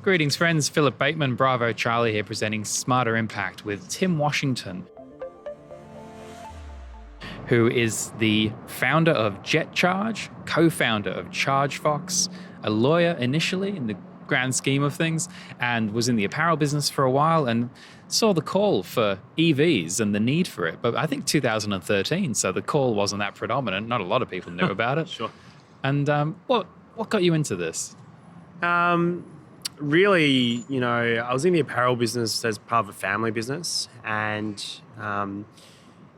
Greetings, friends. Philip Bateman, Bravo Charlie here, presenting Smarter Impact with Tim Washington, who is the founder of JetCharge, co-founder of ChargeFox, a lawyer initially in the grand scheme of things, and was in the apparel business for a while and saw the call for EVs and the need for it. But I think 2013, so the call wasn't that predominant. Not a lot of people knew about it. Sure. And what got you into this? Really, I was in the apparel business as part of a family business, and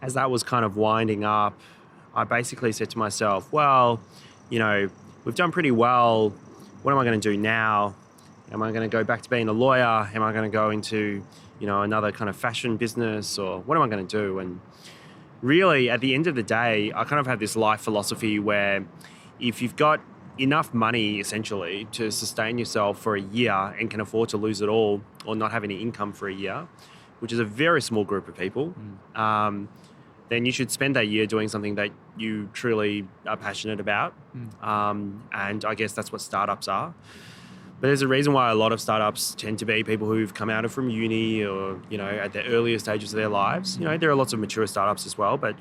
as that was kind of winding up, I basically said to myself, well, we've done pretty well. What am I going to do now? Am I going to go back to being a lawyer? Am I going to go into, another kind of fashion business, or what am I going to do? And really, at the end of the day, I kind of have this life philosophy where if you've got enough money, essentially, to sustain yourself for a year and can afford to lose it all or not have any income for a year, which is a very small group of people, then you should spend that year doing something that you truly are passionate about. And I guess that's what startups are. But there's a reason why a lot of startups tend to be people who've come out of from uni or, at the earlier stages of their lives. There are lots of mature startups as well, but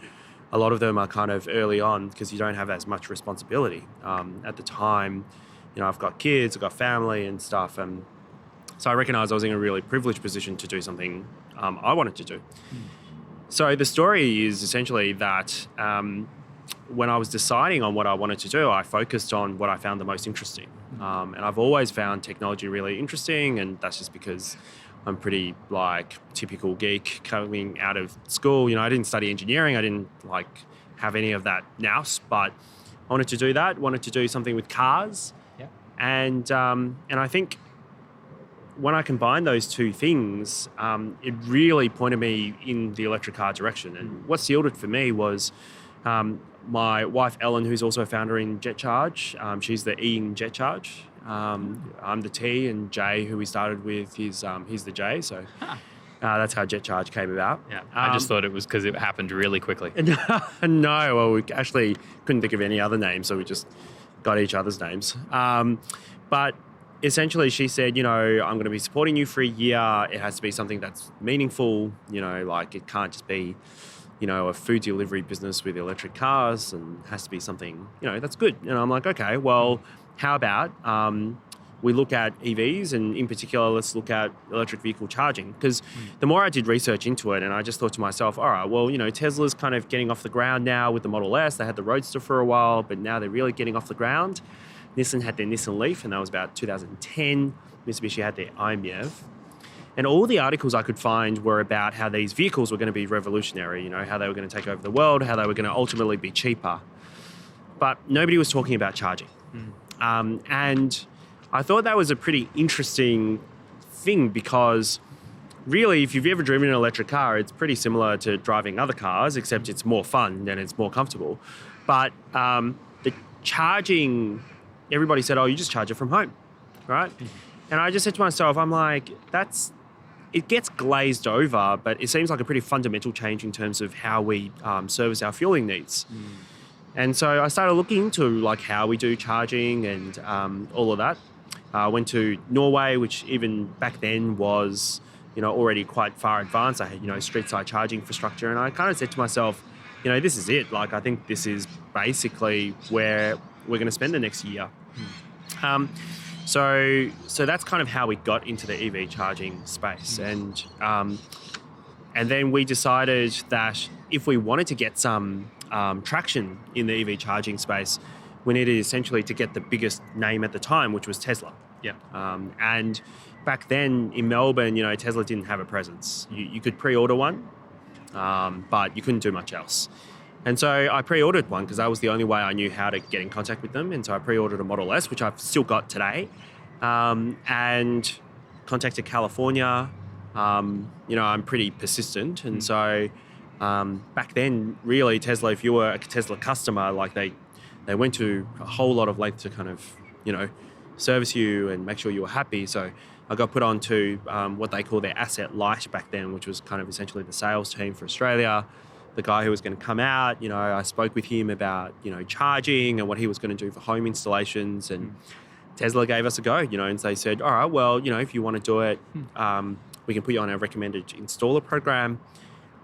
a lot of them are kind of early on because you don't have as much responsibility. At the time, I've got kids, I've got family and stuff. And so I recognized I was in a really privileged position to do something I wanted to do. So the story is essentially that when I was deciding on what I wanted to do, I focused on what I found the most interesting. And I've always found technology really interesting, and that's just because I'm pretty typical geek coming out of school. I didn't study engineering. I didn't have any of that nous, but I wanted to do that. Wanted to do something with cars. Yeah. And I think when I combined those two things, it really pointed me in the electric car direction. And what sealed it for me was my wife, Ellen, who's also a founder in JetCharge. She's the E in JetCharge. I'm the T, and Jay, who we started with, he's the J. So that's how JetCharge came about. Yeah, I just thought it was because it happened really quickly. No, well, we actually couldn't think of any other names, so we just got each other's names. But essentially, she said, I'm going to be supporting you for a year. It has to be something that's meaningful. It can't just be, a food delivery business with electric cars, and it has to be something, that's good. And I'm like, okay, well, how about we look at EVs, and in particular, let's look at electric vehicle charging? Because the more I did research into it, and I just thought to myself, all right, well, Tesla's kind of getting off the ground now with the Model S. They had the Roadster for a while, but now they're really getting off the ground. Nissan had their Nissan Leaf, and that was about 2010. Mitsubishi had their iMEV. And all the articles I could find were about how these vehicles were going to be revolutionary, how they were going to take over the world, how they were going to ultimately be cheaper. But nobody was talking about charging. And I thought that was a pretty interesting thing because really, if you've ever driven an electric car, it's pretty similar to driving other cars, except it's more fun and it's more comfortable. But the charging, everybody said, oh, you just charge it from home, right? And I just said to myself, I'm like, it gets glazed over, but it seems like a pretty fundamental change in terms of how we service our fueling needs. And so I started looking into how we do charging and all of that. I went to Norway, which even back then was, already quite far advanced. I had, street side charging infrastructure. And I kind of said to myself, this is it. I think this is basically where we're going to spend the next year. So that's kind of how we got into the EV charging space. And then we decided that if we wanted to get some traction in the EV charging space, we needed essentially to get the biggest name at the time, which was Tesla. Yeah. And back then in Melbourne, Tesla didn't have a presence. You could pre-order one, but you couldn't do much else. And so I pre-ordered one because that was the only way I knew how to get in contact with them. And so I pre-ordered a Model S, which I've still got today, and contacted California. I'm pretty persistent. And so back then, really, Tesla, if you were a Tesla customer, they went to a whole lot of length to kind of, service you and make sure you were happy. So I got put onto what they call their asset light back then, which was kind of essentially the sales team for Australia. The guy who was going to come out, I spoke with him about, charging and what he was going to do for home installations. And Tesla gave us a go, and they said, all right, well, if you want to do it, we can put you on our recommended installer program.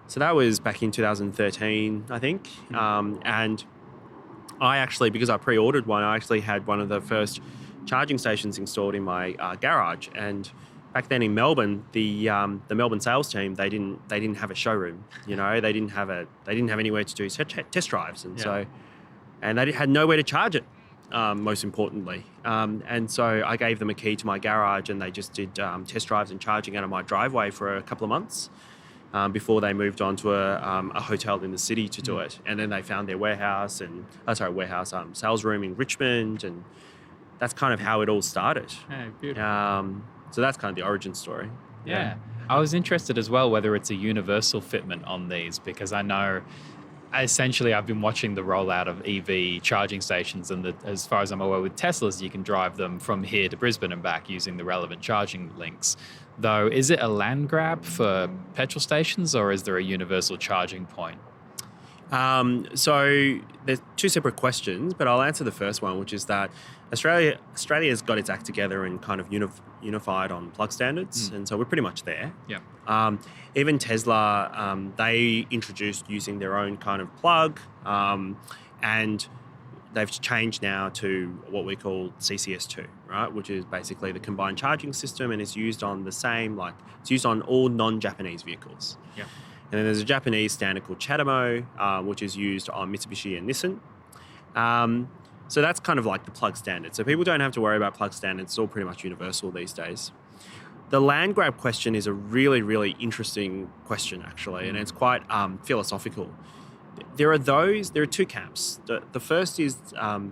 So that was back in 2013, I think. And I actually, because I pre-ordered one, I actually had one of the first charging stations installed in my garage. And back then in Melbourne, the Melbourne sales team, they didn't have a showroom. They didn't have anywhere to do test drives, and they had nowhere to charge it. Most importantly, and so I gave them a key to my garage, and they just did test drives and charging out of my driveway for a couple of months before they moved on to a hotel in the city to do it. And then they found their sales room in Richmond, and that's kind of how it all started. Oh, beautiful. So that's kind of the origin story. Yeah. I was interested as well whether it's a universal fitment on these, because I know essentially I've been watching the rollout of EV charging stations, and as far as I'm aware with Teslas, you can drive them from here to Brisbane and back using the relevant charging links. Though, is it a land grab for petrol stations, or is there a universal charging point? So there's two separate questions, but I'll answer the first one, which is that Australia's got its act together and kind of unified on plug standards, and so we're pretty much there. Yeah. Even Tesla, they introduced using their own kind of plug, and they've changed now to what we call CCS2, right? Which is basically the combined charging system, and it's used on it's used on all non-Japanese vehicles. Yeah. And then there's a Japanese standard called CHAdeMO, which is used on Mitsubishi and Nissan. So that's kind of like the plug standard. So people don't have to worry about plug standards. It's all pretty much universal these days. The land grab question is a really, really interesting question, actually, and it's quite philosophical. There are two camps. The first is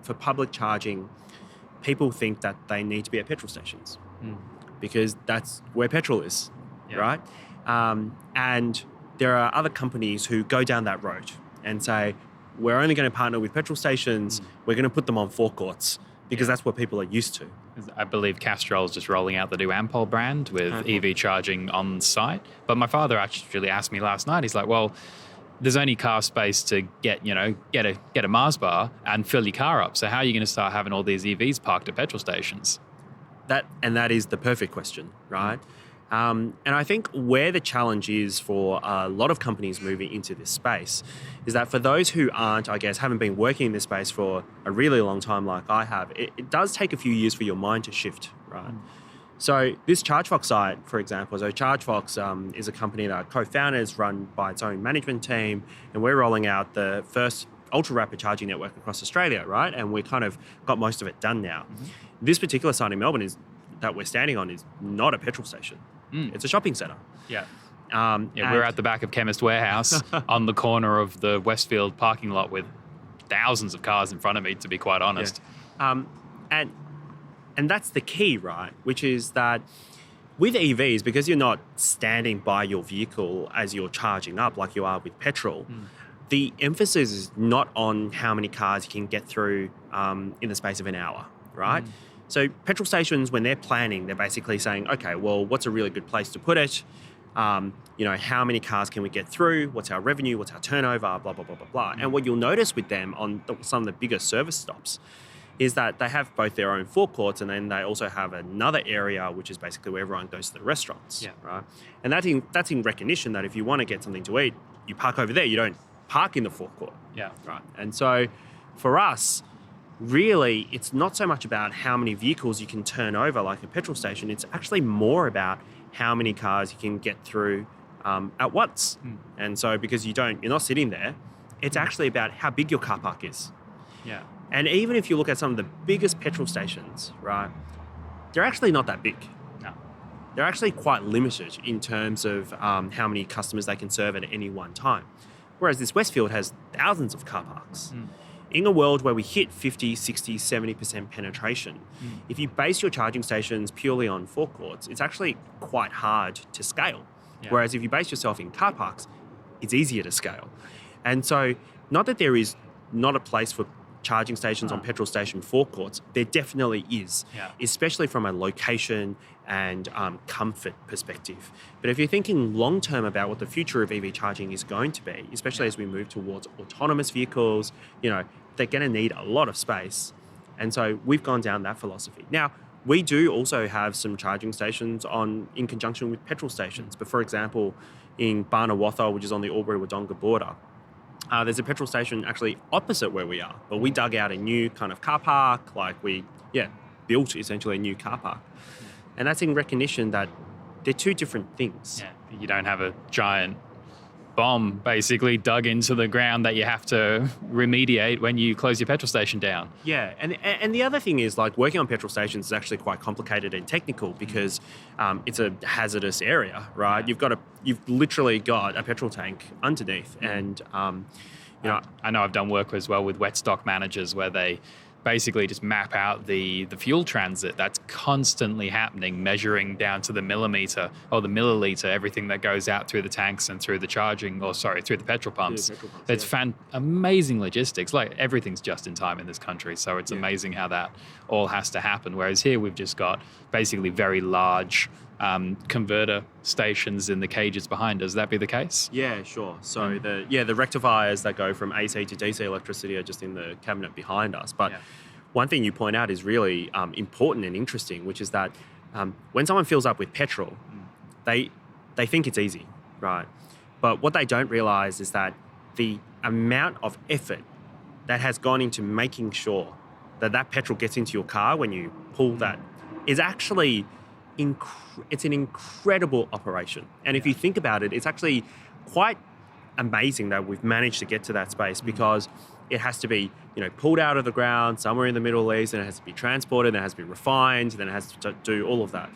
for public charging, people think that they need to be at petrol stations because that's where petrol is, right? And there are other companies who go down that road and say, we're only going to partner with petrol stations, we're going to put them on forecourts because that's what people are used to. I believe Castrol is just rolling out the new Ampol brand with EV charging on site. But my father actually asked me last night, he's like, well, there's only car space to get a Mars bar and fill your car up. So how are you going to start having all these EVs parked at petrol stations? That is the perfect question, right? And I think where the challenge is for a lot of companies moving into this space is that for those who haven't been working in this space for a really long time like I have, it does take a few years for your mind to shift, right? So this ChargeFox site, for example, ChargeFox is a company that co-founders run by its own management team, and we're rolling out the first ultra-rapid charging network across Australia, right? And we kind of got most of it done now. This particular site in Melbourne that we're standing on is not a petrol station. It's a shopping centre. Yeah. We're at the back of Chemist Warehouse on the corner of the Westfield parking lot with thousands of cars in front of me, to be quite honest. Yeah. And that's the key, right? Which is that with EVs, because you're not standing by your vehicle as you're charging up like you are with petrol, the emphasis is not on how many cars you can get through in the space of an hour, right? So petrol stations, when they're planning, they're basically saying, okay, well, what's a really good place to put it? How many cars can we get through? What's our revenue? What's our turnover? Blah, blah, blah, blah, blah. And what you'll notice with them on some of the bigger service stops is that they have both their own forecourts, and then they also have another area, which is basically where everyone goes to the restaurants, right? And that's in recognition that if you want to get something to eat, you park over there. You don't park in the forecourt, right? And so for us, really, it's not so much about how many vehicles you can turn over like a petrol station. It's actually more about how many cars you can get through at once. And so because you're not sitting there, it's actually about how big your car park is. Yeah. And even if you look at some of the biggest petrol stations, right, they're actually not that big. No. They're actually quite limited in terms of how many customers they can serve at any one time. Whereas this Westfield has thousands of car parks. In a world where we hit 50, 60, 70% penetration, if you base your charging stations purely on forecourts, it's actually quite hard to scale. Yeah. Whereas if you base yourself in car parks, it's easier to scale. And so not that there is not a place for charging stations on petrol station forecourts, there definitely is, especially from a location and comfort perspective. But if you're thinking long-term about what the future of EV charging is going to be, especially as we move towards autonomous vehicles, they're going to need a lot of space. And so we've gone down that philosophy. Now, we do also have some charging stations in conjunction with petrol stations. But for example, in Barnawatha, which is on the Albury-Wodonga border, there's a petrol station actually opposite where we are. But we dug out a new kind of car park, built essentially a new car park. And that's in recognition that they're two different things. Yeah, you don't have a giant bomb basically dug into the ground that you have to remediate when you close your petrol station down. Yeah, and the other thing is, like, working on petrol stations is actually quite complicated and technical because it's a hazardous area, right? You've literally got a petrol tank underneath, and I know I've done work as well with wet stock managers where they basically just map out the fuel transit that's constantly happening, measuring down to the millimeter or the milliliter, everything that goes out through the tanks and through the through the petrol pumps. It's amazing logistics. Like, everything's just in time in this country. So it's amazing how that all has to happen. Whereas here we've just got basically very large converter stations in the cages behind. Does that be the case? Yeah, sure. So the rectifiers that go from AC to DC electricity are just in the cabinet behind us. But one thing you point out is really important and interesting, which is that when someone fills up with petrol, they think it's easy, right? But what they don't realize is that the amount of effort that has gone into making sure that petrol gets into your car when you pull that is actually it's an incredible operation. And if you think about it, it's actually quite amazing that we've managed to get to that space, because it has to be, pulled out of the ground somewhere in the Middle East, and it has to be transported, then it has to be refined, then it has to do all of that.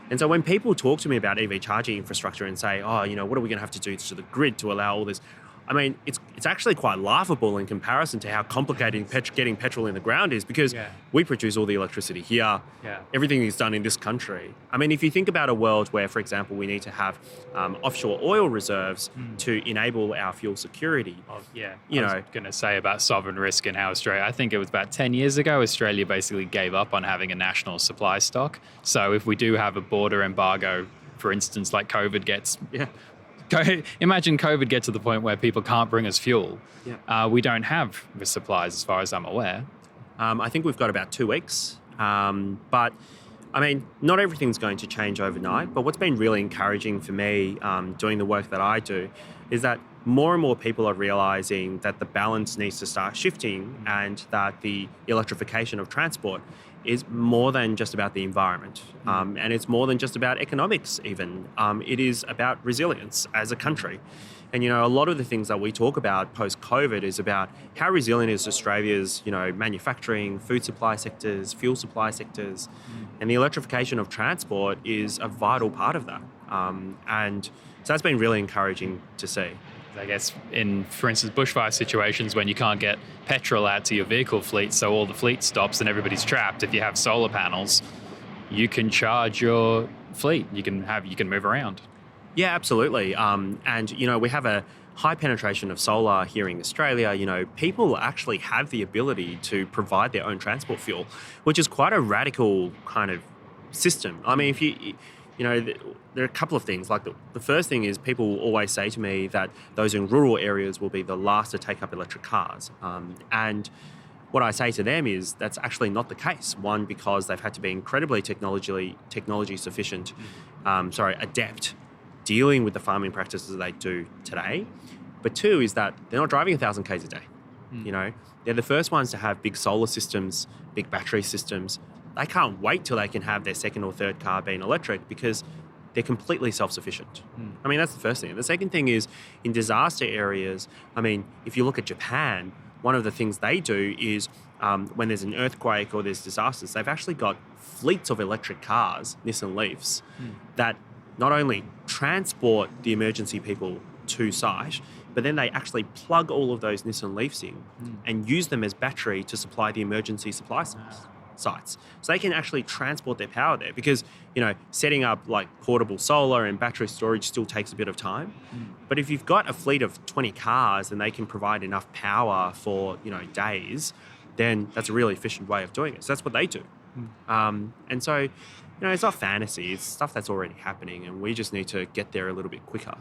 And so when people talk to me about EV charging infrastructure and say, what are we going to have to do to the grid to allow all this? I mean, it's actually quite laughable in comparison to how complicated getting petrol in the ground is, because we produce all the electricity here. Everything is done in this country. I mean, if you think about a world where, for example, we need to have offshore oil reserves to enable our fuel security. I was going to say about sovereign risk and how Australia, I think it was about 10 years ago, Australia basically gave up on having a national supply stock. So if we do have a border embargo, for instance, like COVID gets... Imagine COVID gets to the point where people can't bring us fuel. We don't have the supplies, as far as I'm aware. I think we've got about 2 weeks. But, I mean, not everything's going to change overnight. But what's been really encouraging for me doing the work that I do is that more and more people are realising that the balance needs to start shifting, and that the electrification of transport is more than just about the environment. And it's more than just about economics even. It is about resilience as a country. And, a lot of the things that we talk about post-COVID is about how resilient is Australia's, manufacturing, food supply sectors, fuel supply sectors. And the electrification of transport is a vital part of that. And so that's been really encouraging to see. I guess in, for instance, bushfire situations when you can't get petrol out to your vehicle fleet, so all the fleet stops and everybody's trapped. If you have solar panels, you can charge your fleet. You can move around. Yeah, absolutely. And we have a high penetration of solar here in Australia. People actually have the ability to provide their own transport fuel, which is quite a radical kind of system. I mean, there are a couple of things. Like the first thing is, people always say to me that those in rural areas will be the last to take up electric cars. And what I say to them is that's actually not the case. One, because they've had to be incredibly technology sufficient, adept, dealing with the farming practices they do today. But two is that they're not driving 1,000 Ks a day. They're the first ones to have big solar systems, big battery systems. They can't wait till they can have their second or third car being electric, because they're completely self-sufficient. I mean, that's the first thing. The second thing is, in disaster areas, I mean, if you look at Japan, one of the things they do is when there's an earthquake or there's disasters, they've actually got fleets of electric cars, Nissan Leafs, that not only transport the emergency people to site, but then they actually plug all of those Nissan Leafs in and use them as battery to supply the emergency supply sites. So they can actually transport their power there, because, setting up like portable solar and battery storage still takes a bit of time. But if you've got a fleet of 20 cars and they can provide enough power for, days, then that's a really efficient way of doing it. So that's what they do. And so, it's not fantasy, it's stuff that's already happening, and we just need to get there a little bit quicker.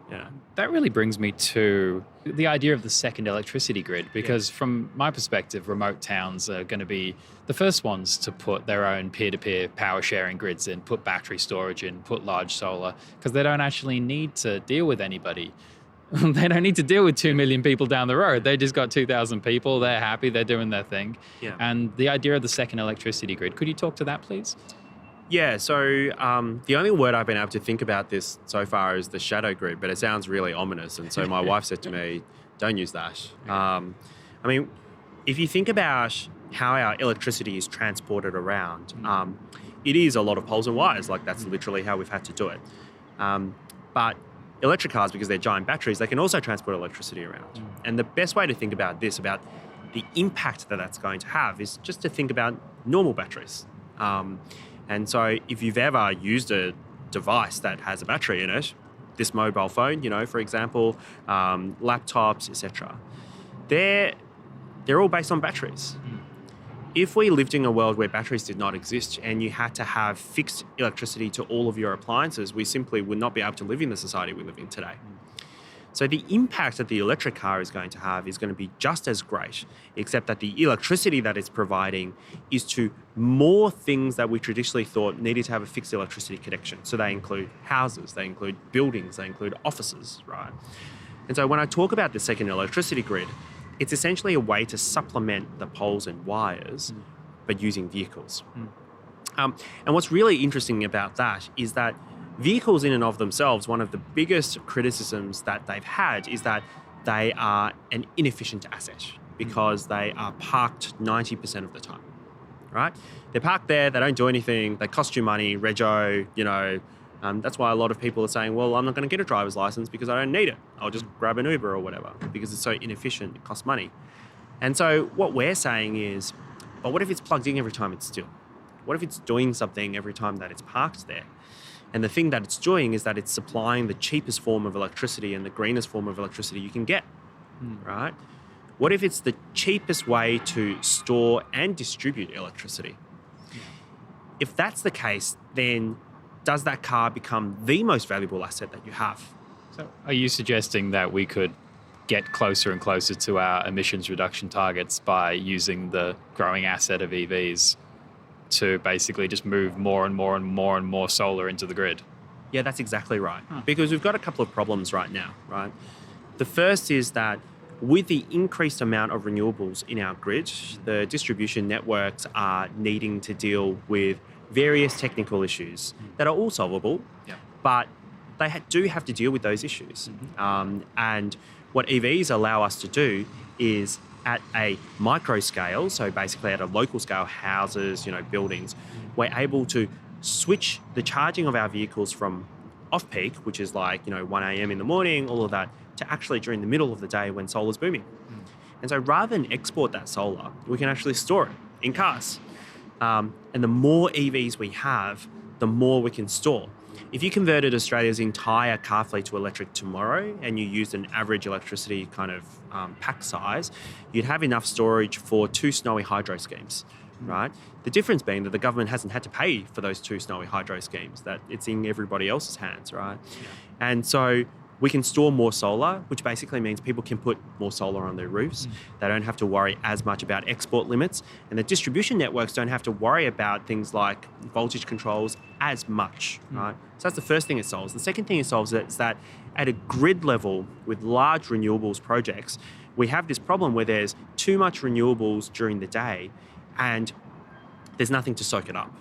Yeah. That really brings me to the idea of the second electricity grid, because from my perspective, remote towns are going to be the first ones to put their own peer-to-peer power sharing grids in, put battery storage in, put large solar, because they don't actually need to deal with anybody. They don't need to deal with 2 million people down the road. They just got 2,000 people. They're happy. They're doing their thing. Yeah. And the idea of the second electricity grid, could you talk to that, please? Yeah, so the only word I've been able to think about this so far is the shadow grid, but it sounds really ominous. And so my wife said to me, don't use that. I mean, if you think about how our electricity is transported around, it is a lot of poles and wires. Like that's literally how we've had to do it. But electric cars, because they're giant batteries, they can also transport electricity around. And the best way to think about this, about the impact that that's going to have, is just to think about normal batteries. And so if you've ever used a device that has a battery in it, this mobile phone, for example, laptops, etc., they're all based on batteries. If we lived in a world where batteries did not exist and you had to have fixed electricity to all of your appliances, we simply would not be able to live in the society we live in today. So the impact that the electric car is going to have is going to be just as great, except that the electricity that it's providing is to more things that we traditionally thought needed to have a fixed electricity connection. So they include houses, they include buildings, they include offices, right? And so when I talk about the second electricity grid, it's essentially a way to supplement the poles and wires, but using vehicles. And what's really interesting about that is that vehicles in and of themselves, one of the biggest criticisms that they've had is that they are an inefficient asset because they are parked 90% of the time, right? They're parked there, they don't do anything, they cost you money, rego, that's why a lot of people are saying, well, I'm not going to get a driver's license because I don't need it. I'll just grab an Uber or whatever because it's so inefficient, it costs money. And so what we're saying is, but what if it's plugged in every time it's still? What if it's doing something every time that it's parked there? And the thing that it's doing is that it's supplying the cheapest form of electricity and the greenest form of electricity you can get, right? What if it's the cheapest way to store and distribute electricity? If that's the case, then does that car become the most valuable asset that you have? So are you suggesting that we could get closer and closer to our emissions reduction targets by using the growing asset of EVs to basically just move more and more and more and more solar into the grid? Yeah, that's exactly right. Because we've got a couple of problems right now, right? The first is that with the increased amount of renewables in our grid, the distribution networks are needing to deal with various technical issues that are all solvable, but they do have to deal with those issues. And what EVs allow us to do is at a micro scale, so basically at a local scale, houses, buildings, we're able to switch the charging of our vehicles from off-peak, which is like, 1 a.m. in the morning, all of that, to actually during the middle of the day when solar's booming. And so rather than export that solar, we can actually store it in cars. And the more EVs we have, the more we can store. If you converted Australia's entire car fleet to electric tomorrow and you used an average electricity kind of pack size, you'd have enough storage for 2 snowy hydro schemes, right? The difference being that the government hasn't had to pay for those 2 snowy hydro schemes, that it's in everybody else's hands, right? And so we can store more solar, which basically means people can put more solar on their roofs. They don't have to worry as much about export limits. And the distribution networks don't have to worry about things like voltage controls as much, right? So that's the first thing it solves. The second thing it solves is that at a grid level with large renewables projects, we have this problem where there's too much renewables during the day and there's nothing to soak it up.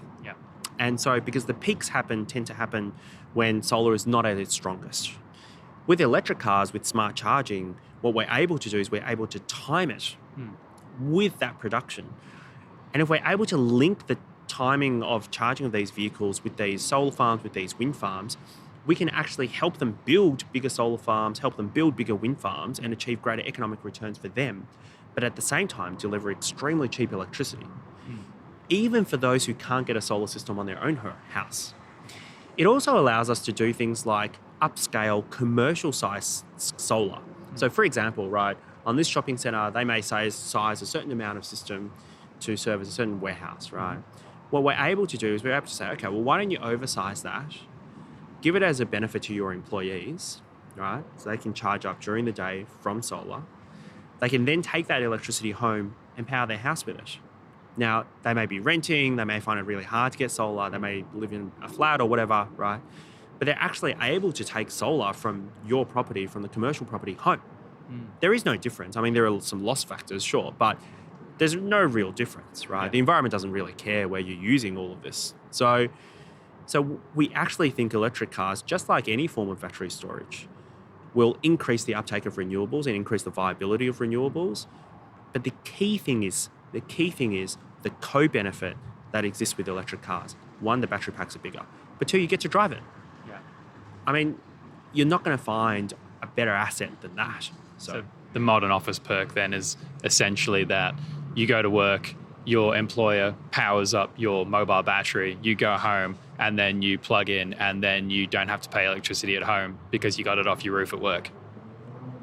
And so because the peaks tend to happen when solar is not at its strongest. With electric cars, with smart charging, what we're able to do is we're able to time it with that production. And if we're able to link the timing of charging of these vehicles with these solar farms, with these wind farms, we can actually help them build bigger solar farms, help them build bigger wind farms and achieve greater economic returns for them, but at the same time deliver extremely cheap electricity, even for those who can't get a solar system on their own house. It also allows us to do things like upscale commercial size solar. So for example, right, on this shopping centre, they may size a certain amount of system to serve as a certain warehouse, right? What we're able to do is we're able to say, okay, well, why don't you oversize that, give it as a benefit to your employees, right? So they can charge up during the day from solar. They can then take that electricity home and power their house with it. Now, they may be renting, they may find it really hard to get solar, they may live in a flat or whatever, right? But they're actually able to take solar from your property, from the commercial property home. There is no difference. I mean, there are some loss factors, sure, but there's no real difference, right? Yeah. The environment doesn't really care where you're using all of this. So we actually think electric cars, just like any form of battery storage, will increase the uptake of renewables and increase the viability of renewables. But the key thing is the co-benefit that exists with electric cars. One, the battery packs are bigger. But two, you get to drive it. Yeah. I mean, you're not going to find a better asset than that. So the modern office perk then is essentially that you go to work, your employer powers up your mobile battery, you go home, and then you plug in, and then you don't have to pay electricity at home because you got it off your roof at work.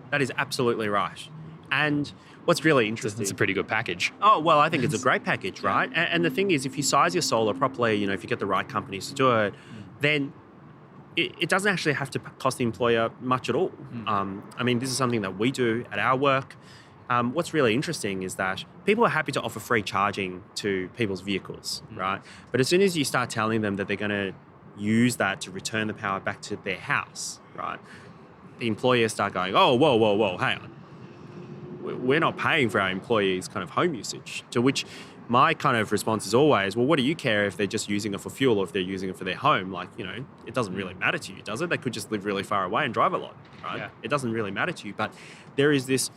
That is absolutely right. And what's really interesting... It's a pretty good package. Oh, well, I think it's a great package, right? And the thing is, if you size your solar properly, you know, if you get the right companies to do it, then it doesn't actually have to cost the employer much at all. I mean, this is something that we do at our work. What's really interesting is that people are happy to offer free charging to people's vehicles, right? But as soon as you start telling them that they're going to use that to return the power back to their house, right? The employers start going, oh, whoa, hang on. We're not paying for our employees' kind of home usage. To which my kind of response is always, well, what do you care if they're just using it for fuel or if they're using it for their home? Like, you know, it doesn't really matter to you, does it? They could just live really far away and drive a lot, right? Yeah. It doesn't really matter to you. But there is this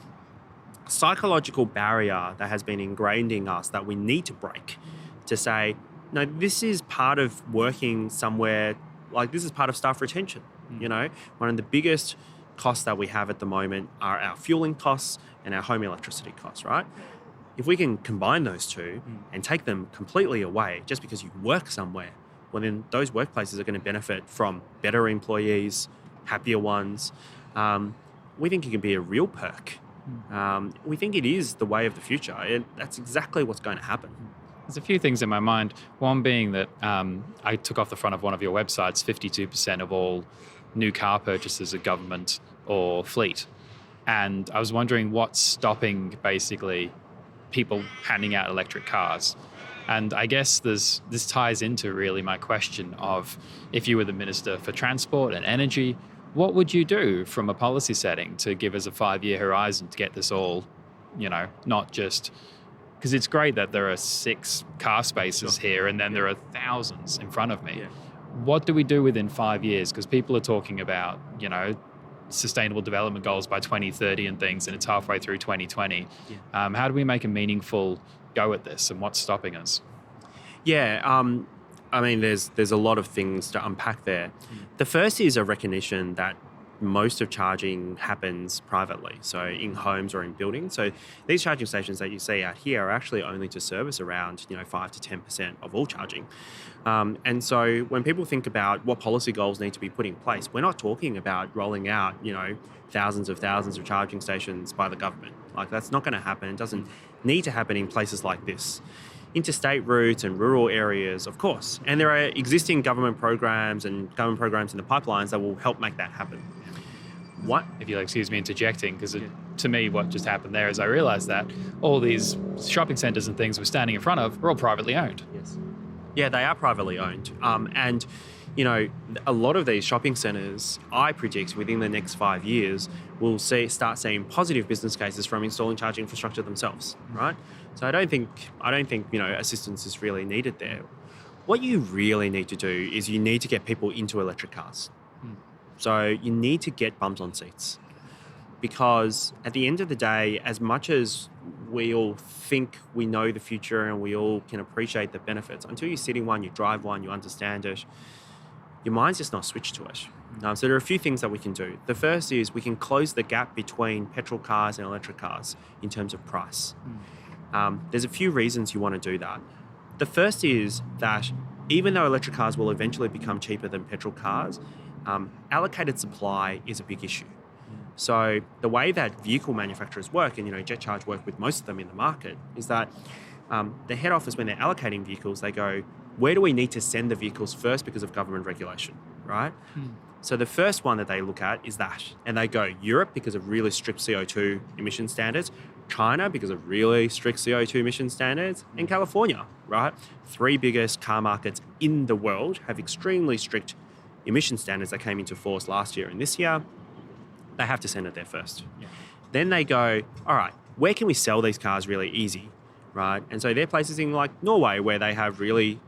psychological barrier that has been ingrained in us that we need to break to say, no, this is part of working somewhere, like this is part of staff retention. You know, one of the biggest costs that we have at the moment are our fueling costs and our home electricity costs, right? If we can combine those two and take them completely away just because you work somewhere, well, then those workplaces are going to benefit from better employees, happier ones. We think it can be a real perk. We think it is the way of the future. And that's exactly what's going to happen. There's a few things in my mind. One being that I took off the front of one of your websites, 52% of all new car purchases are government or fleet. And I was wondering what's stopping basically people handing out electric cars. And I guess this ties into really my question of, if you were the Minister for Transport and Energy, what would you do from a policy setting to give us a 5-year horizon to get this all, you know, not just... Because it's great that there are 6 car spaces here and then there are thousands in front of me. Yeah. What do we do within 5 years? Because people are talking about, you know, sustainable development goals by 2030 and things, and it's halfway through 2020. Yeah. How do we make a meaningful go at this, and what's stopping us? Yeah, I mean, there's a lot of things to unpack there. The first is a recognition that most of charging happens privately, so in homes or in buildings. So these charging stations that you see out here are actually only to service around 5 to 10% of all charging. And so when people think about what policy goals need to be put in place, we're not talking about rolling out thousands of charging stations by the government. Like, that's not going to happen. It doesn't need to happen in places like this. Interstate routes and rural areas, of course. And there are existing government programs and government programs in the pipelines that will help make that happen. What? If you'll excuse me interjecting, because to me what just happened there is I realized that all these shopping centres and things we're standing in front of are all privately owned. Yes. Yeah, they are privately owned. And, a lot of these shopping centres, I predict within the next 5 years, will start seeing positive business cases from installing charging infrastructure themselves, right? So I don't think assistance is really needed there. What you really need to do is you need to get people into electric cars. So you need to get bums on seats, because at the end of the day, as much as we all think we know the future and we all can appreciate the benefits, until you sit in one, you drive one, you understand it, your mind's just not switched to it. So there are a few things that we can do. The first is we can close the gap between petrol cars and electric cars in terms of price. There's a few reasons you want to do that. The first is that even though electric cars will eventually become cheaper than petrol cars, allocated supply is a big issue. So the way that vehicle manufacturers work, and JetCharge work with most of them in the market, is that the head office, when they're allocating vehicles, they go, where do we need to send the vehicles first because of government regulation? right? So the first one that they look at is that. And they go Europe because of really strict CO2 emission standards, China because of really strict CO2 emission standards, and California, right? 3 biggest car markets in the world have extremely strict emission standards that came into force last year and this year. They have to send it there first. Yeah. Then they go, all right, where can we sell these cars really easy, right? And so there are places in like Norway where they have really,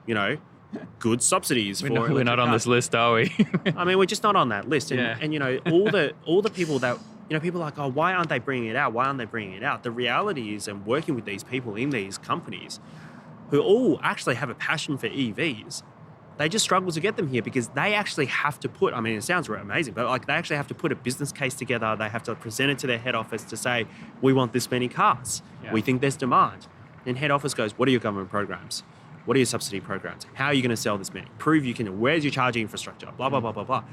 good subsidies for We're not on cars. this list, are we? I mean, we're just not on that list. And, Yeah. and all the people that, people are like, oh, why aren't they bringing it out? Why aren't they bringing it out? The reality is, and working with these people in these companies who all actually have a passion for EVs, they just struggle to get them here because they actually have to put, I mean, it sounds amazing, but like they actually have to put a business case together. They have to present it to their head office to say, we want this many cars. Yeah. We think there's demand. And head office goes, what are your government programs? What are your subsidy programs? How are you going to sell this many? Prove you can, where's your charging infrastructure? Blah, blah, blah, blah, blah.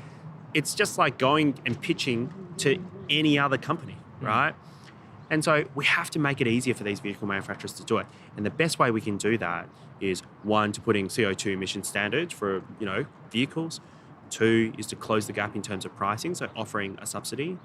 It's just like going and pitching to any other company, right? And so we have to make it easier for these vehicle manufacturers to do it. And the best way we can do that is, one, to putting CO2 emission standards for, vehicles. 2 is to close the gap in terms of pricing, so offering a subsidy.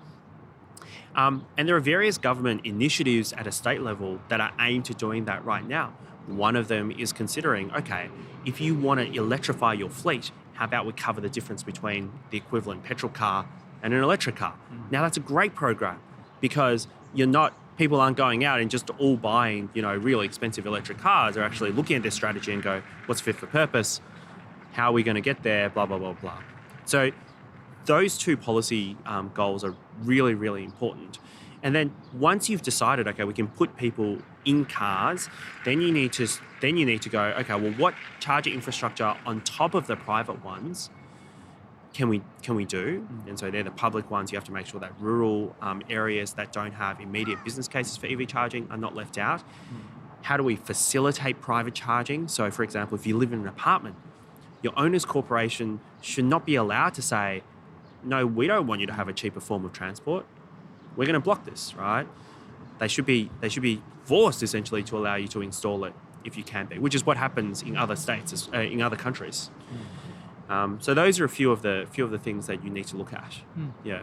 And there are various government initiatives at a state level that are aimed to doing that right now. One of them is considering, okay, if you want to electrify your fleet, how about we cover the difference between the equivalent petrol car and an electric car? Now that's a great program because people aren't going out and just all buying, really expensive electric cars. They're actually looking at their strategy and go, what's fit for purpose? How are we going to get there? Blah, blah, blah, blah. So those 2 policy goals are really, really important. And then once you've decided, okay, we can put people in cars, then you need to go, okay, well, what charging infrastructure on top of the private ones can we do? And so they're the public ones. You have to make sure that rural areas that don't have immediate business cases for EV charging are not left out. How do we facilitate private charging? So, for example, if you live in an apartment, your owner's corporation should not be allowed to say, no, we don't want you to have a cheaper form of transport. We're going to block this, right? They should be forced essentially to allow you to install it if you can be, which is what happens in other states, in other countries. So those are a few of the things that you need to look at. Yeah.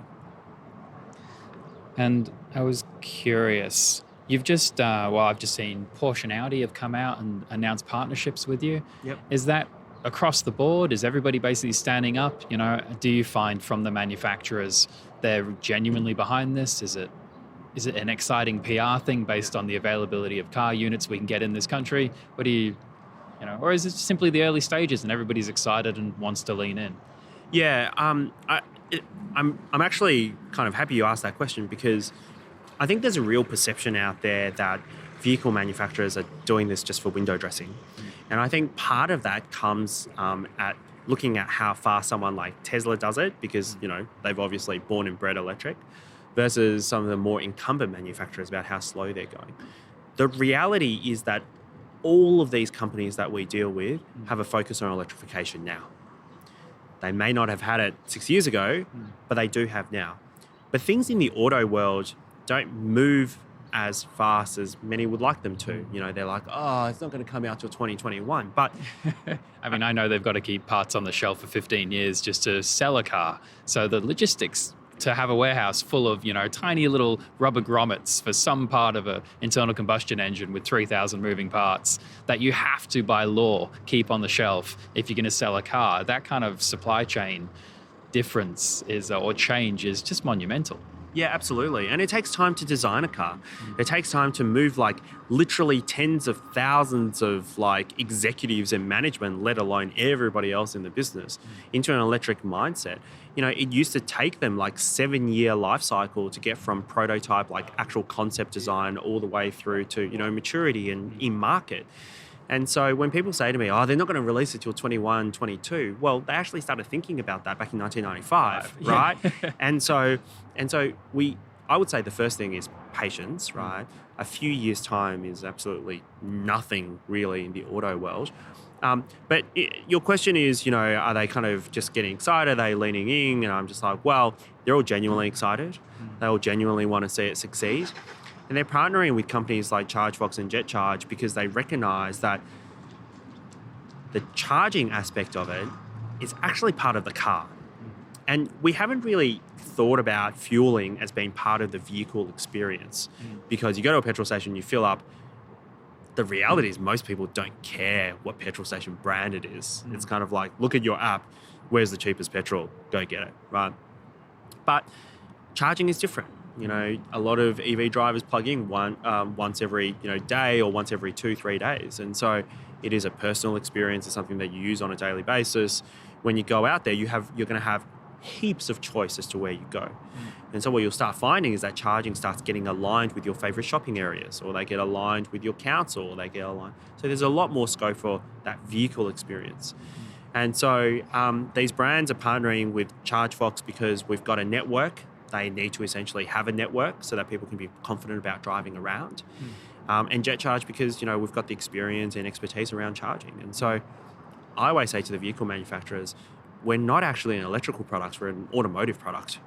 And I was curious. You've just, I've just seen Porsche and Audi have come out and announced partnerships with you. Yep. Is that across the board? Is everybody basically standing up? Do you find from the manufacturers they're genuinely behind this? Is it an exciting PR thing based on the availability of car units we can get in this country? What do you, or is it simply the early stages and everybody's excited and wants to lean in? Yeah, I'm actually kind of happy you asked that question because I think there's a real perception out there that vehicle manufacturers are doing this just for window dressing. And I think part of that comes at looking at how far someone like Tesla does it because, they've obviously born and bred electric versus some of the more incumbent manufacturers about how slow they're going. The reality is that all of these companies that we deal with have a focus on electrification now. They may not have had it 6 years ago, but they do have now. But things in the auto world don't move as fast as many would like them to. They're like, oh, it's not going to come out till 2021. But I mean, I know they've got to keep parts on the shelf for 15 years just to sell a car. So the logistics to have a warehouse full of, tiny little rubber grommets for some part of an internal combustion engine with 3,000 moving parts that you have to, by law, keep on the shelf if you're going to sell a car, that kind of supply chain difference or change is just monumental. Yeah, absolutely. And it takes time to design a car. It takes time to move literally tens of thousands of executives and management, let alone everybody else in the business, into an electric mindset. It used to take them 7-year life cycle to get from prototype, actual concept design all the way through to, maturity and in market. And so when people say to me, oh, they're not going to release it till 21, 22, well, they actually started thinking about that back in 1995, right? And so I would say the first thing is patience, right? A few years' time is absolutely nothing really in the auto world. But your question is, are they kind of just getting excited? Are they leaning in? And I'm just like, well, they're all genuinely excited. They all genuinely want to see it succeed. And they're partnering with companies like ChargeFox and JetCharge because they recognize that the charging aspect of it is actually part of the car. And we haven't really thought about fueling as being part of the vehicle experience because you go to a petrol station, you fill up. The reality is most people don't care what petrol station brand it is. It's kind of like, look at your app, where's the cheapest petrol? Go get it, right? But charging is different. You know, a lot of EV drivers plug in once every day or once every 2-3 days. And so it is a personal experience. It's something that you use on a daily basis. When you go out there, you're going to have heaps of choice as to where you go. And so what you'll start finding is that charging starts getting aligned with your favorite shopping areas, or they get aligned with your council, or they get aligned. So there's a lot more scope for that vehicle experience. And so these brands are partnering with ChargeFox because we've got a network. They need to essentially have a network so that people can be confident about driving around. And JetCharge because, we've got the experience and expertise around charging. And so I always say to the vehicle manufacturers, we're not actually an electrical product, we're an automotive product,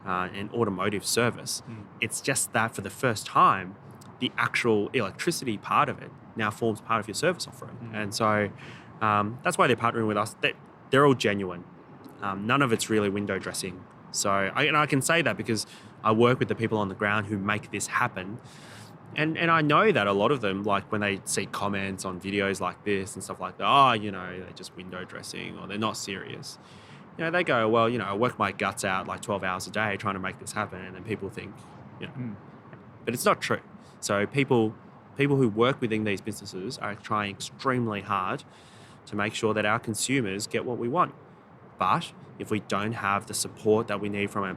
an automotive service. It's just that for the first time, the actual electricity part of it now forms part of your service offering. And so that's why they're partnering with us. They're all genuine. None of it's really window dressing. So I can say that because I work with the people on the ground who make this happen. And I know that a lot of them, like when they see comments on videos like this and stuff like that, they're just window dressing or they're not serious. They go, well, I work my guts out like 12 hours a day trying to make this happen. And then people think, but it's not true. So people who work within these businesses are trying extremely hard to make sure that our consumers get what we want. But if we don't have the support that we need from a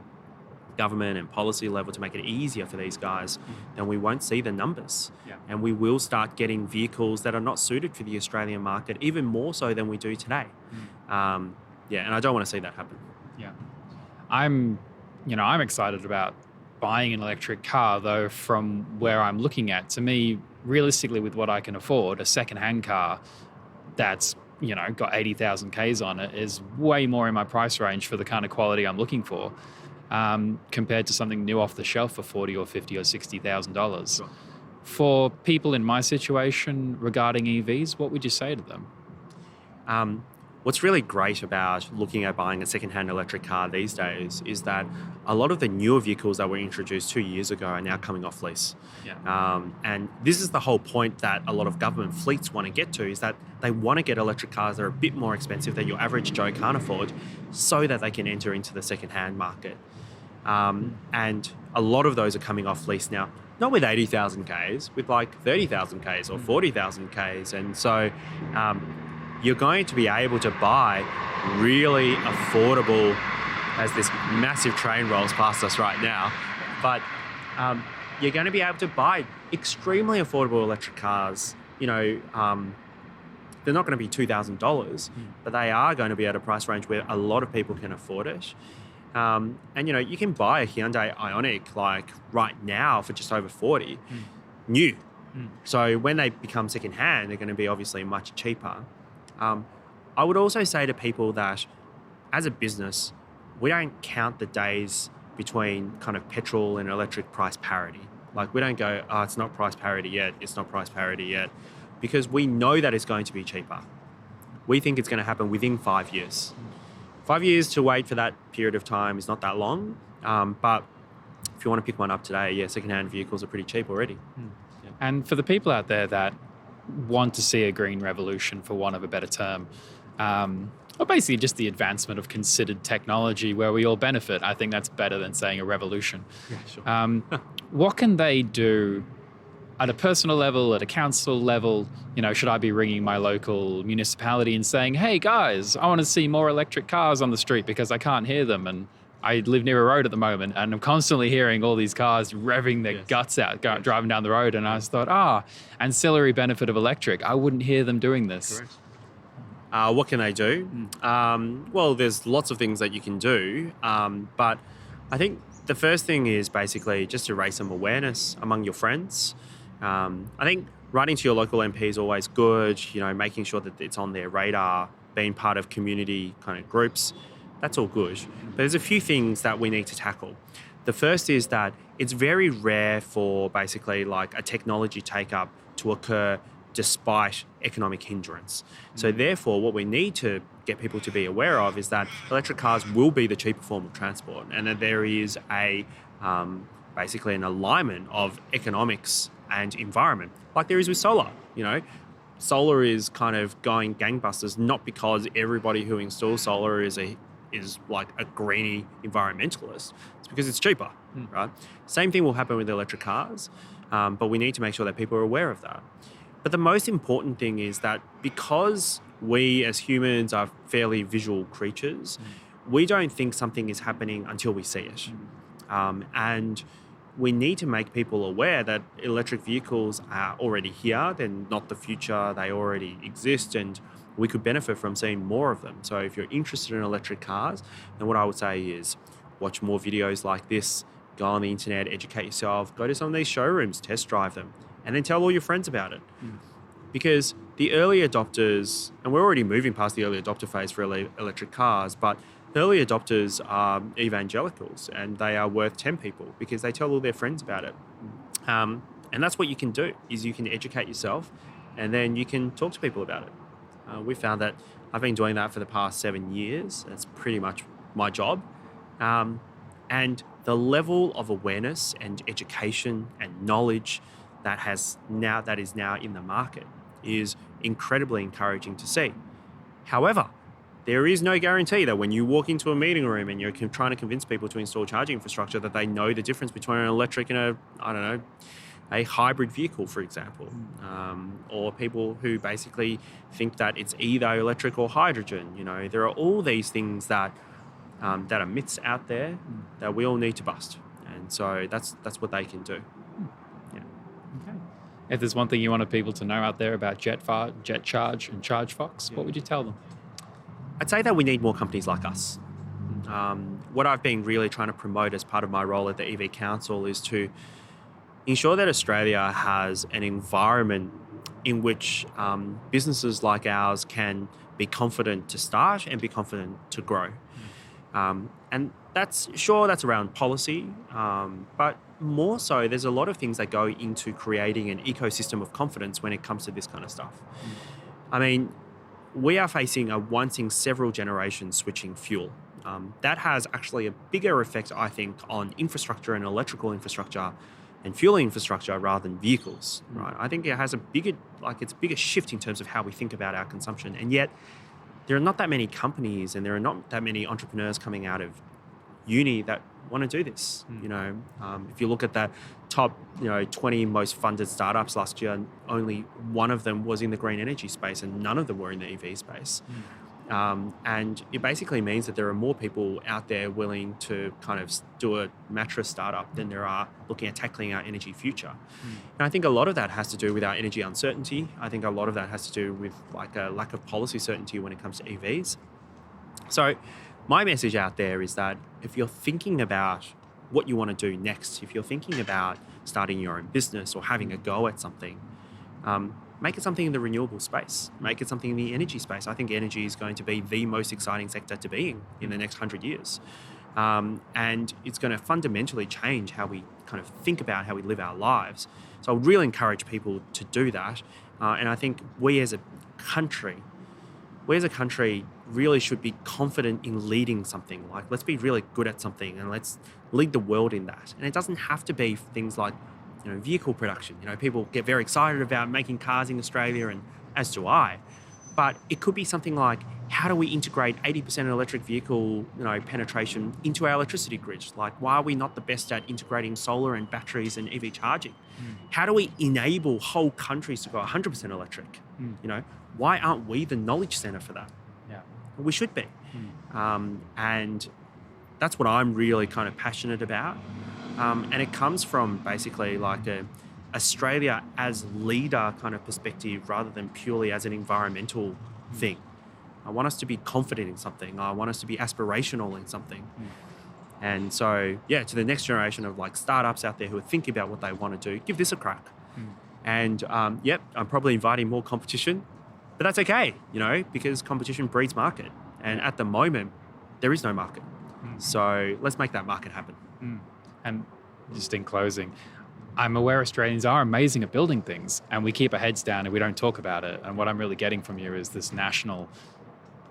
government and policy level to make it easier for these guys, then we won't see the numbers. And we will start getting vehicles that are not suited for the Australian market, even more so than we do today. And I don't want to see that happen. I'm excited about buying an electric car, though, from where I'm looking at. To me, realistically, with what I can afford, a second-hand car that's got 80,000 Ks on it is way more in my price range for the kind of quality I'm looking for. Compared to something new off the shelf for $40,000 or $50,000 or $60,000. Sure. For people in my situation regarding EVs, what would you say to them? What's really great about looking at buying a second-hand electric car these days is that a lot of the newer vehicles that were introduced 2 years ago are now coming off lease. And this is the whole point that a lot of government fleets want to get to, is that they want to get electric cars that are a bit more expensive that your average Joe can't afford so that they can enter into the second-hand market. And a lot of those are coming off lease now, not with 80,000 Ks, with like 30,000 Ks or 40,000 Ks. And so you're going to be able to buy really affordable, as this massive train rolls past us right now, but you're going to be able to buy extremely affordable electric cars. They're not going to be $2,000, but they are going to be at a price range where a lot of people can afford it. And you can buy a Hyundai Ioniq like right now for just over 40, new. So when they become secondhand, they're going to be obviously much cheaper. I would also say to people that as a business, we don't count the days between kind of petrol and electric price parity. Like we don't go, it's not price parity yet, it's not price parity yet, because we know that it's going to be cheaper. We think it's going to happen within 5 years. 5 years to wait for that period of time is not that long, but if you want to pick one up today, secondhand vehicles are pretty cheap already. And for the people out there that want to see a green revolution, for want of a better term, or basically just the advancement of considered technology where we all benefit, I think that's better than saying a revolution. What can they do at a personal level, at a council level? Should I be ringing my local municipality and saying, hey guys, I want to see more electric cars on the street because I can't hear them, and I live near a road at the moment and I'm constantly hearing all these cars revving their guts out, driving down the road, and I just thought, ancillary benefit of electric, I wouldn't hear them doing this. Correct. What can they do? Well, there's lots of things that you can do, but I think the first thing is basically just to raise some awareness among your friends. I think writing to your local MP is always good, making sure that it's on their radar, being part of community kind of groups. That's all good. But there's a few things that we need to tackle. The first is that it's very rare for basically like a technology take-up to occur despite economic hindrance. So therefore, what we need to get people to be aware of is that electric cars will be the cheaper form of transport, and that there is basically an alignment of economics and environment, like there is with solar. Solar is kind of going gangbusters, not because everybody who installs solar is like a greeny environmentalist. It's because it's cheaper, right? Same thing will happen with electric cars, but we need to make sure that people are aware of that. But the most important thing is that because we as humans are fairly visual creatures, we don't think something is happening until we see it. And we need to make people aware that electric vehicles are already here. They're not the future. They already exist, and we could benefit from seeing more of them. So if you're interested in electric cars, then what I would say is watch more videos like this, go on the internet, educate yourself, go to some of these showrooms, test drive them, and then tell all your friends about it. Because the early adopters, and we're already moving past the early adopter phase for electric cars, but early adopters are evangelicals, and they are worth 10 people because they tell all their friends about it. And that's what you can do, is you can educate yourself and then you can talk to people about it. We found that I've been doing that for the past 7 years. That's pretty much my job. And the level of awareness and education and knowledge that is now in the market is incredibly encouraging to see. However, there is no guarantee that when you walk into a meeting room and you're trying to convince people to install charging infrastructure that they know the difference between an electric and a hybrid vehicle, for example, or people who basically think that it's either electric or hydrogen. There are all these things that are myths out there that we all need to bust, and so that's what they can do. Yeah. Okay. If there's one thing you wanted people to know out there about JetCharge and ChargeFox, what would you tell them? I'd say that we need more companies like us. What I've been really trying to promote as part of my role at the EV Council is to ensure that Australia has an environment in which businesses like ours can be confident to start and be confident to grow. And that's around policy, but more so, there's a lot of things that go into creating an ecosystem of confidence when it comes to this kind of stuff. I mean, we are facing a once in several generations switching fuel. That has actually a bigger effect, I think, on infrastructure and electrical infrastructure and fuel infrastructure rather than vehicles, right? I think it has a bigger shift in terms of how we think about our consumption. And yet there are not that many companies and there are not that many entrepreneurs coming out of uni that want to do this. If you look at the top 20 most funded startups last year, only one of them was in the green energy space and none of them were in the EV space. And it basically means that there are more people out there willing to kind of do a mattress startup than there are looking at tackling our energy future. And I think a lot of that has to do with our energy uncertainty. I think a lot of that has to do with like a lack of policy certainty when it comes to EVs. So my message out there is that if you're thinking about what you want to do next, if you're thinking about starting your own business or having a go at something, make it something in the renewable space. Make it something in the energy space. I think energy is going to be the most exciting sector to be in the next 100 years. And it's going to fundamentally change how we kind of think about how we live our lives. So I would really encourage people to do that. And I think we as a country really should be confident in leading something. Like, let's be really good at something and let's lead the world in that. And it doesn't have to be things like, vehicle production. People get very excited about making cars in Australia, and as do I. But it could be something like, how do we integrate 80% electric vehicle, penetration into our electricity grid? Like, why are we not the best at integrating solar and batteries and EV charging? How do we enable whole countries to go 100% electric? Why aren't we the knowledge center for that? Yeah, we should be. And that's what I'm really kind of passionate about. And it comes from basically like a Australia as leader kind of perspective rather than purely as an environmental thing. I want us to be confident in something. I want us to be aspirational in something. And so, to the next generation of like startups out there who are thinking about what they want to do, give this a crack. And I'm probably inviting more competition, but that's okay, because competition breeds market. And at the moment, there is no market. So let's make that market happen. And just in closing, I'm aware Australians are amazing at building things, and we keep our heads down and we don't talk about it. And what I'm really getting from you is this national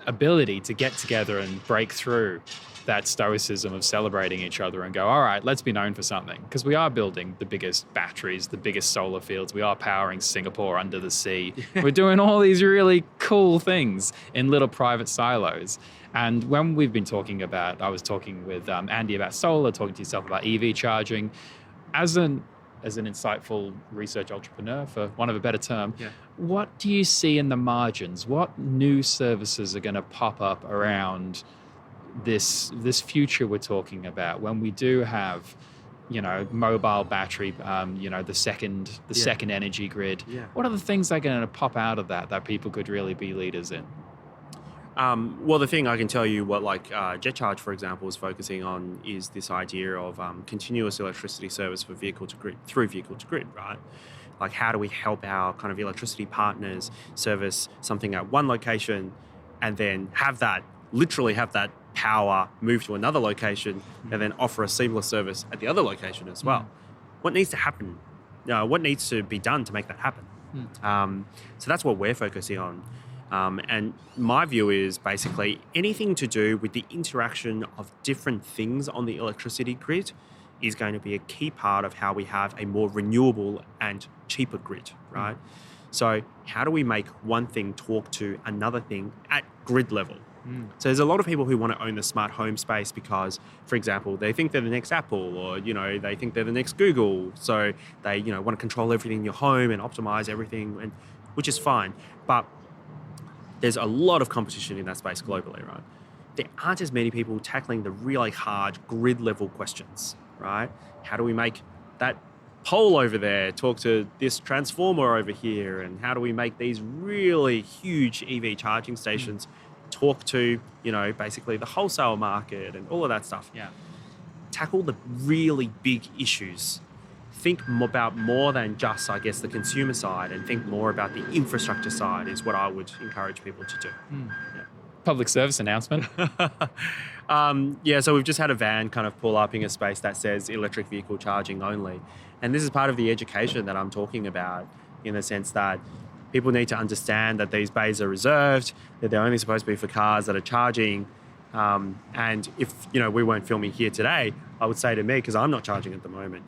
ability to get together and break through that stoicism of celebrating each other and go, all right, let's be known for something. Because we are building the biggest batteries, the biggest solar fields. We are powering Singapore under the sea. We're doing all these really cool things in little private silos. And when we've been talking about, I was talking with Andy about solar, talking to yourself about EV charging. As an insightful research entrepreneur, for want of a better term, what do you see in the margins? What new services are going to pop up around this future we're talking about when we do have, mobile battery, the second energy grid? What are the things that are going to pop out of that people could really be leaders in? Well, the thing I can tell you what JetCharge, for example, is focusing on is this idea of continuous electricity service for vehicle to grid, right? Like, how do we help our kind of electricity partners service something at one location and then literally have that power move to another location and then offer a seamless service at the other location as well? What needs to happen? What needs to be done to make that happen? So that's what we're focusing on. And my view is basically anything to do with the interaction of different things on the electricity grid is going to be a key part of how we have a more renewable and cheaper grid, right? So how do we make one thing talk to another thing at grid level? So there's a lot of people who want to own the smart home space because, for example, they think they're the next Apple, or, they think they're the next Google. So they, want to control everything in your home and optimize everything, which is fine. But there's a lot of competition in that space globally, right? There aren't as many people tackling the really hard grid level questions, right? How do we make that pole over there talk to this transformer over here? And how do we make these really huge EV charging stations talk to, basically the wholesale market and all of that stuff? Tackle the really big issues. Think about more than just, I guess, the consumer side, and think more about the infrastructure side is what I would encourage people to do. Public service announcement. So we've just had a van kind of pull up in a space that says electric vehicle charging only. And this is part of the education that I'm talking about, in the sense that people need to understand that these bays are reserved, that they're only supposed to be for cars that are charging. And if, we weren't filming here today, I would say to me, because I'm not charging at the moment,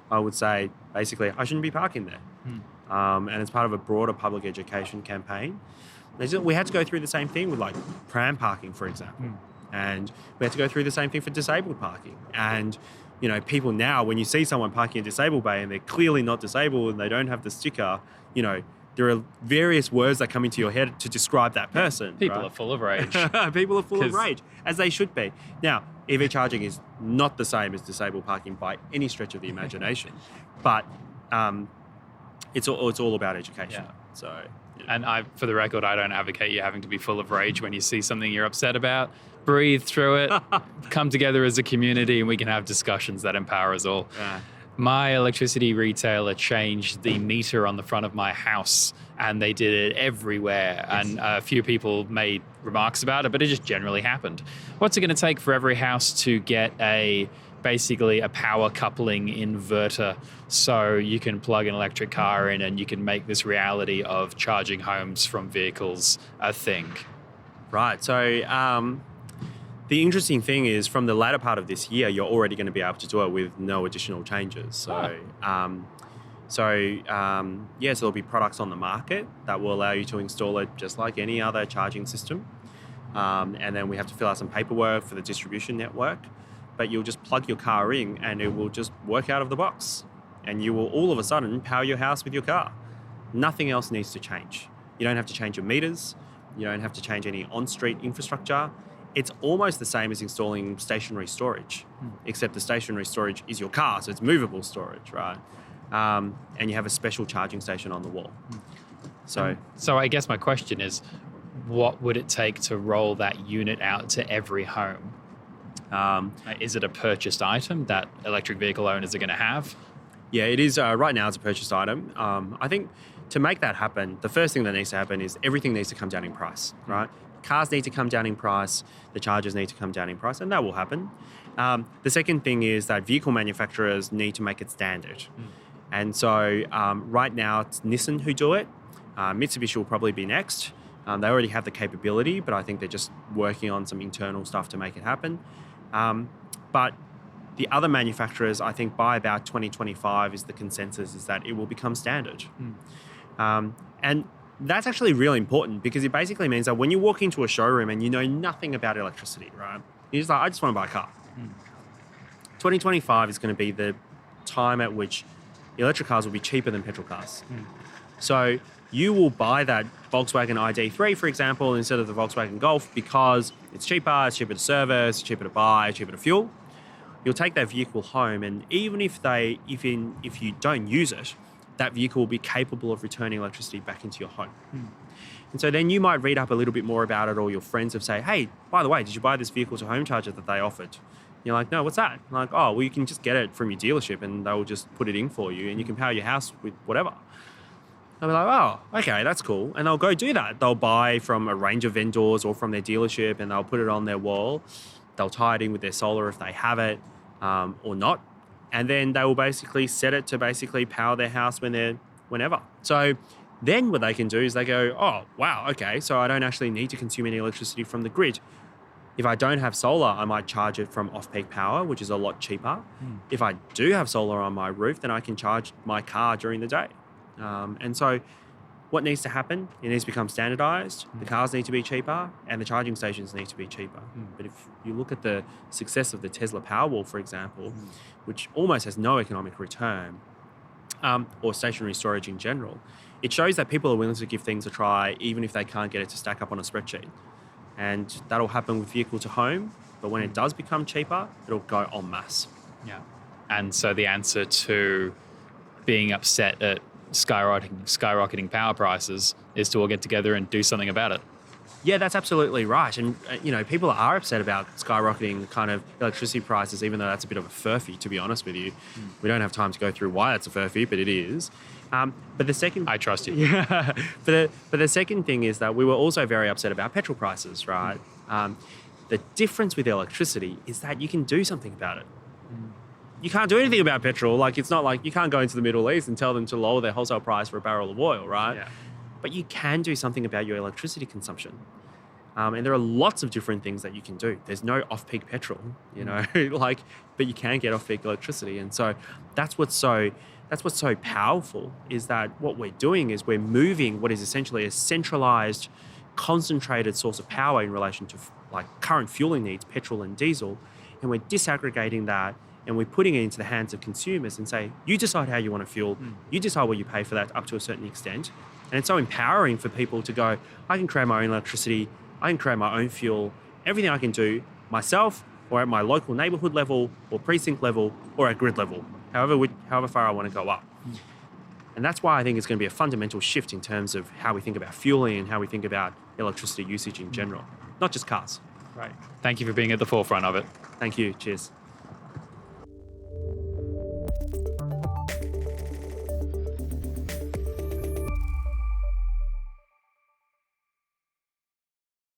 I would say, basically, I shouldn't be parking there. And it's part of a broader public education campaign. We had to go through the same thing with, pram parking, for example. And we had to go through the same thing for disabled parking. And, people now, when you see someone parking a disabled bay and they're clearly not disabled and they don't have the sticker, there are various words that come into your head to describe that person. People are full of rage. People are full of rage, as they should be. Now, EV charging is not the same as disabled parking by any stretch of the imagination, but it's all about education. So, And for the record, I don't advocate you having to be full of rage when you see something you're upset about. Breathe through it, come together as a community, and we can have discussions that empower us all. My electricity retailer changed the meter on the front of my house, and they did it everywhere. And a few people made remarks about it, but it just generally happened. What's it going to take for every house to get basically a power coupling inverter so you can plug an electric car in and you can make this reality of charging homes from vehicles a thing? Right. So the interesting thing is, from the latter part of this year, you're already going to be able to do it with no additional changes. So, there'll be products on the market that will allow you to install it just like any other charging system. And then we have to fill out some paperwork for the distribution network, but you'll just plug your car in and it will just work out of the box. And you will all of a sudden power your house with your car. Nothing else needs to change. You don't have to change your meters. You don't have to change any on-street infrastructure. It's almost the same as installing stationary storage, except the stationary storage is your car, so it's movable storage, right? And you have a special charging station on the wall. So I guess my question is, what would it take to roll that unit out to every home? Is it a purchased item that electric vehicle owners are going to have? Yeah, it is. Right now, it's a purchased item. I think to make that happen, the first thing that needs to happen is everything needs to come down in price, right? Cars need to come down in price, the chargers need to come down in price, and that will happen. The second thing is that vehicle manufacturers need to make it standard. And so right now it's Nissan who do it. Mitsubishi will probably be next. They already have the capability, but I think they're just working on some internal stuff to make it happen. But the other manufacturers, I think by about 2025 is the consensus, is that it will become standard. And that's actually really important because it basically means that when you walk into a showroom and you know nothing about electricity, right? You're just like, I just want to buy a car. 2025 is going to be the time at which electric cars will be cheaper than petrol cars. So you will buy that Volkswagen ID3, for example, instead of the Volkswagen Golf because it's cheaper to service, cheaper to buy, cheaper to fuel. You'll take that vehicle home, and even if you don't use it, that vehicle will be capable of returning electricity back into your home. And so then you might read up a little bit more about it, or your friends have say, hey, by the way, did you buy this vehicle to home charger that they offered? And you're like, no, what's that? I'm like, oh, well, you can just get it from your dealership and they'll just put it in for you and you can power your house with whatever. I'll be like, oh, okay, that's cool. And they'll go do that. They'll buy from a range of vendors or from their dealership and they'll put it on their wall. They'll tie it in with their solar if they have it or not. And then they will basically set it to basically power their house whenever. So then what they can do is they go, oh, wow, okay, so I don't actually need to consume any electricity from the grid. If I don't have solar, I might charge it from off-peak power, which is a lot cheaper. If I do have solar on my roof, then I can charge my car during the day. And so what needs to happen? It needs to become standardized. The cars need to be cheaper and the charging stations need to be cheaper. But if you look at the success of the Tesla Powerwall, for example, which almost has no economic return, or stationary storage in general, it shows that people are willing to give things a try even if they can't get it to stack up on a spreadsheet. And that'll happen with vehicle to home, but when it does become cheaper, it'll go en masse. Yeah. And so the answer to being upset at skyrocketing power prices is to all get together and do something about it. Yeah, that's absolutely right. And, people are upset about skyrocketing kind of electricity prices, even though that's a bit of a furphy, to be honest with you. We don't have time to go through why that's a furphy, but it is. But the second... I trust you. Yeah. But the second thing is that we were also very upset about petrol prices, right? The difference with electricity is that you can do something about it. You can't do anything about petrol. Like, it's not like you can't go into the Middle East and tell them to lower their wholesale price for a barrel of oil, right? Yeah. But you can do something about your electricity consumption. And there are lots of different things that you can do. There's no off-peak petrol, but you can get off-peak electricity. And so that's what's so powerful, is that what we're doing is we're moving what is essentially a centralized, concentrated source of power in relation to like current fueling needs, petrol and diesel, and we're disaggregating that and we're putting it into the hands of consumers and say, you decide how you want to fuel, you decide what you pay for that up to a certain extent. And it's so empowering for people to go, I can create my own electricity, I can create my own fuel, everything I can do myself or at my local neighborhood level or precinct level or at grid level, however far I want to go up. And that's why I think it's going to be a fundamental shift in terms of how we think about fueling and how we think about electricity usage in general, not just cars. Right. Thank you for being at the forefront of it. Thank you. Cheers.